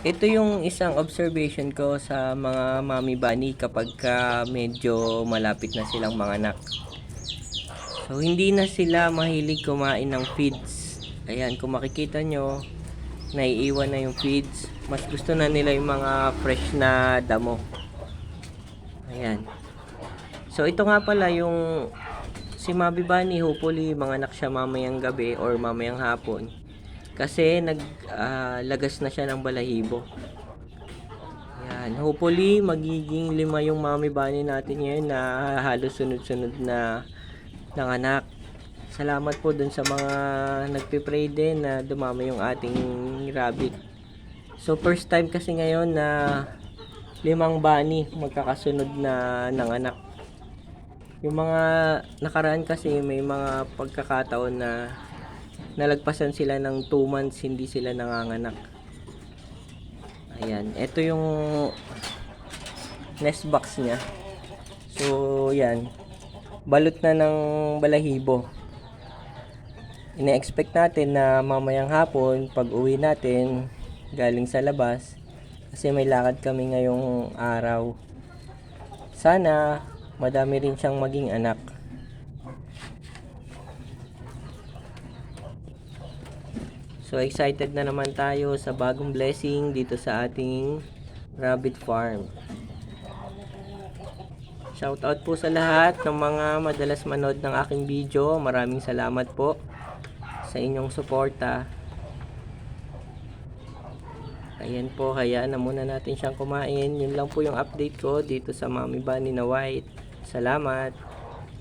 Ito yung isang observation ko sa mga mommy bunny kapag medyo malapit na silang manganak. So, hindi na sila mahilig kumain ng feeds. Ayan, kung makikita nyo, naiiwan na yung feeds. Mas gusto na nila yung mga fresh na damo. Ayan. So, ito nga pala yung si Mommy Bunny, hopefully manganak siya mamayang gabi or mamayang hapon. Kasi naglagas na siya ng balahibo. Ayan. Hopefully, magiging 5 yung Mommy Bunny natin ngayon na halos sunod-sunod na nanganak. Salamat po dun sa mga nagpipray din na dumami yung ating rabbit. So, first time kasi ngayon na 5 bunny magkakasunod na nanganak. Yung mga nakaraan kasi may mga pagkakataon na nalagpasan sila ng 2 months hindi sila nanganganak. Ayan, ito yung nest box niya. So, yan. Balot na ng balahibo. Ina-expect natin na mamayang hapon pag uwi natin galing sa labas kasi may lakad kami ngayong araw. Sana madami rin siyang maging anak. So excited na naman tayo sa bagong blessing dito sa ating rabbit farm. Shoutout po sa lahat ng mga madalas manood ng aking video. Maraming salamat po sa inyong suporta. Ayan po, hayaan na muna natin siyang kumain. Yun lang po yung update ko dito sa Mommy Bunny na white. Salamat.